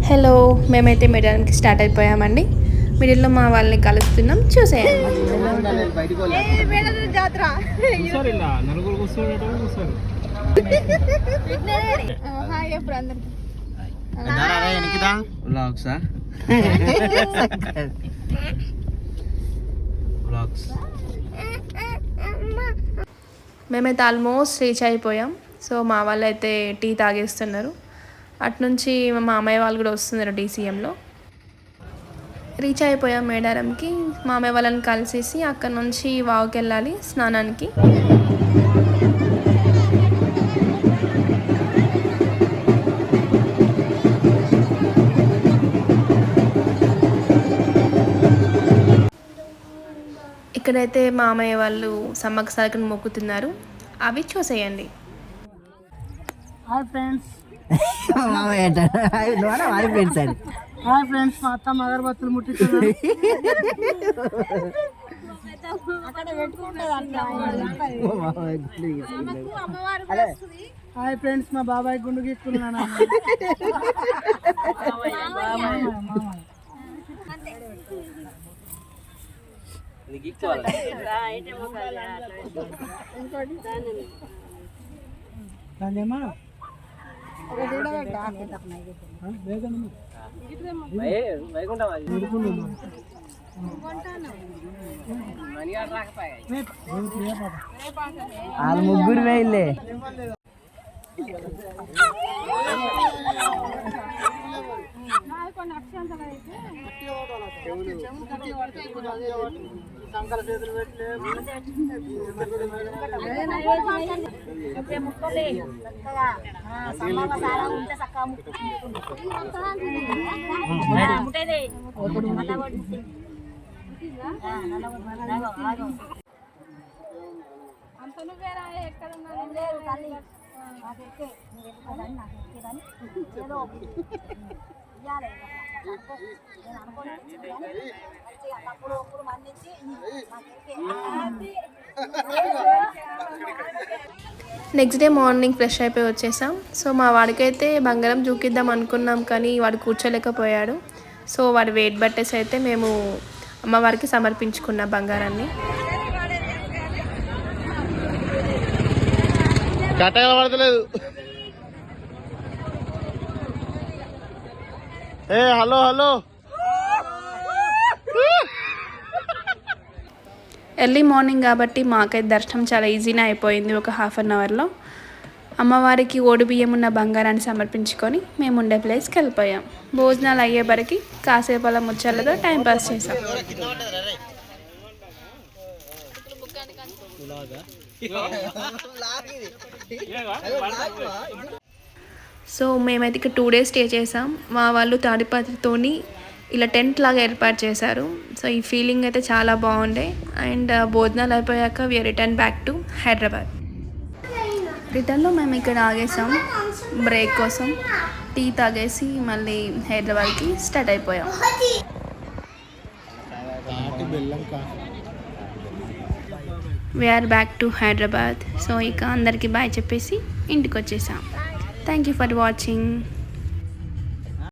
Hello, మేమైతే మేడానికి start అయిపోయామండి. మిడిల్లో మా వాళ్ళని కలుస్తున్నాం, చూసేయండి. మేమైతే ఆల్మోస్ట్ రీచ్ అయిపోయాం. సో మా వాళ్ళు అయితే టీ తాగేస్తున్నారు. అటునుంచి మా మామయ్య వాళ్ళు కూడా వస్తున్నారు డీసీఎంలో. రీచ్ అయిపోయాం మేడారంకి. మామయ్య వాళ్ళని కలిసేసి అక్కడ నుంచి వావుకి వెళ్ళాలి స్నానానికి. ఇక్కడైతే మామయ్య వాళ్ళు సమ్మక్క సారకని మొక్కుతున్నారు, అవి చూసేయండి. హాయ్ ఫ్రెండ్స్, మా అత్తమ్మ అగరబత్తులు ముట్టిస్తున్నారు. హాయ్ ఫ్రెండ్స్, మా బాబాయ్ గుండు గీక్కున్నాను. దాన్నేమా వాళ్ళు ముగ్గురు వేయలే. సంకల చేతులు పెట్టలే. నెక్స్ట్ డే మార్నింగ్ ఫ్రెష్ అయిపోయి వచ్చేసాం. సో మా వాడికైతే బంగారం చూకిద్దాం అనుకున్నాం, కానీ వాడు కూర్చోలేకపోయాడు. సో వాడి వెయిట్ బట్టేసి అయితే మేము అమ్మవారికి సమర్పించుకున్న బంగారాన్ని. Hello hello. ఎర్లీ మార్నింగ్ కాబట్టి మాకైతే దర్శనం చాలా ఈజీనే అయిపోయింది. ఒక హాఫ్ అన్ అవర్లో అమ్మవారికి ఓడి బియ్యం ఉన్న బంగారాన్ని సమర్పించుకొని మేము ఉండే ప్లేస్కి వెళ్ళిపోయాం. భోజనాలు అయ్యేవరకు కాసేపు అలా ముచ్చళ్ళతో టైంపాస్ చేసాం. సో మేమైతే ఇక్కడ 2 days స్టే చేసాం. మా వాళ్ళు తాడిపత్రితోని ఇలా టెంట్ లాగా ఏర్పాటు చేశారు. సో ఈ ఫీలింగ్ అయితే చాలా బాగుండే. అండ్ భోజనాలు అయిపోయాక we are return back to Hyderabad. రిటర్న్లో మేము ఇక్కడ ఆగేసాం బ్రేక్ కోసం. టీ తాగేసి మళ్ళీ హైదరాబాద్కి స్టార్ట్ అయిపోయాం. We are back to Hyderabad. So ఇక అందరికీ బాయ్ చెప్పేసి ఇంటికి వచ్చేసాం. Thank you for watching.